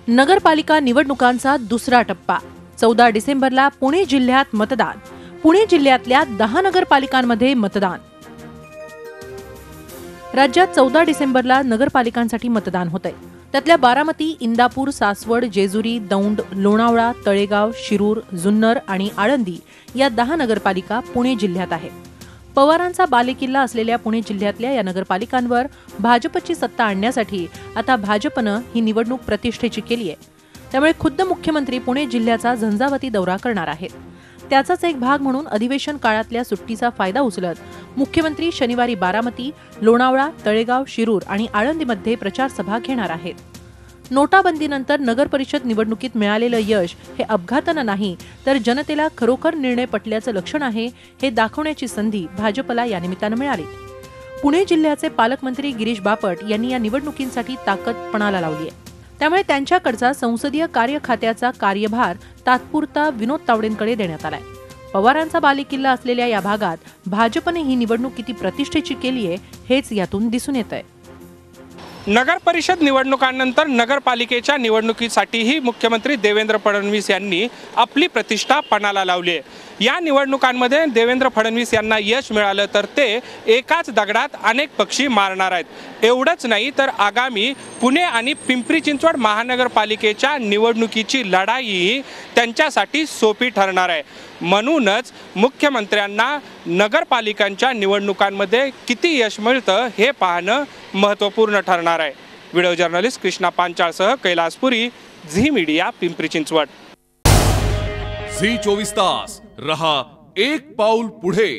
नगरपालिका निवडणुकांचा दुसरा टप्पा 14 डिसेंबरला पुणे जिल्ह्यात मतदान। पुणे जिल्ह्यातल्या 10 नगरपालिकांमध्ये मतदान। राज्यात 14 डिसेंबरला नगरपालिकांसाठी मतदान होतंय। त्यातल्या बारामती, इंदापूर, सासवड, जेजुरी, दौंड, लोणावळा, तळेगाव, शिरूर, जुन्नर आणि आळंदी या 10 नगरपालिका पुणे जिल्ह्यात आहेत। पवारांचा बालेकिल्ला असलेल्या पुणे जिल्ह्यातल्या या नगरपालिकांवर भाजपची सत्ता आणण्यासाठी आता भाजपनं ही निवडणूक प्रतिष्ठेची केली आहे। त्यामुळे खुद्द मुख्यमंत्री पुणे जिल्ह्याचा झंझावाती दौरा करणार आहेत। त्याचाच एक भाग म्हणून अधिवेशन काळातल्या सुट्टीचा फायदा उचलत मुख्यमंत्री शनिवारी बारामती, लोणावळा, तळेगाव, शिरूर आणि आळंदीमध्ये प्रचार सभा घेणार आहेत। नोटाबंदीनंतर नगरपरिषद निवडणुकीत मिळालेलं यश हे अपघातानं नाही तर जनतेला खरोखर निर्णय पटल्याचं लक्षण आहे हे दाखवण्याची संधी भाजपला या निमित्तानं मिळाली। पुणे जिल्ह्याचे पालकमंत्री गिरीश बापट यांनी या निवडणुकींसाठी ताकद पणाला लावली आहे। त्यामुळे त्यांच्याकडचा संसदीय कार्य खात्याचा कार्यभार तात्पुरता विनोद तावडेंकडे देण्यात आलाय। पवारांचा बालेकिल्ला असलेल्या या भागात भाजपने ही निवडणूक किती प्रतिष्ठेची केली आहे हेच यातून दिसून येतंय। नगर परिषद निवडणुकांनंतर नगरपालिकेच्या निवडणुकीसाठीही मुख्यमंत्री देवेंद्र फडणवीस यांनी आपली प्रतिष्ठा पणाला लावली आहे। या निवडणुकांमध्ये देवेंद्र फडणवीस यांना यश मिळालं तर ते एकाच दगडात अनेक पक्षी मारणार आहेत। एवढंच नाही तर आगामी पुणे आणि पिंपरी चिंचवड महानगरपालिकेच्या निवडणुकीची लढाई त्यांच्यासाठी सोपी ठरणार आहे। म्हणूनच मुख्यमंत्र्यांना नगरपालिकांच्या निवडणुकांमध्ये किती यश मिळतं हे पाहणं महत्त्वपूर्ण ठरणार आहे। व्हिडिओ जर्नलिस्ट कृष्णा पांचाळसह कैलासपुरी, झी मीडिया, पिंपरी चिंचवड। झी 24 तास रहा एक पाऊल पुढे।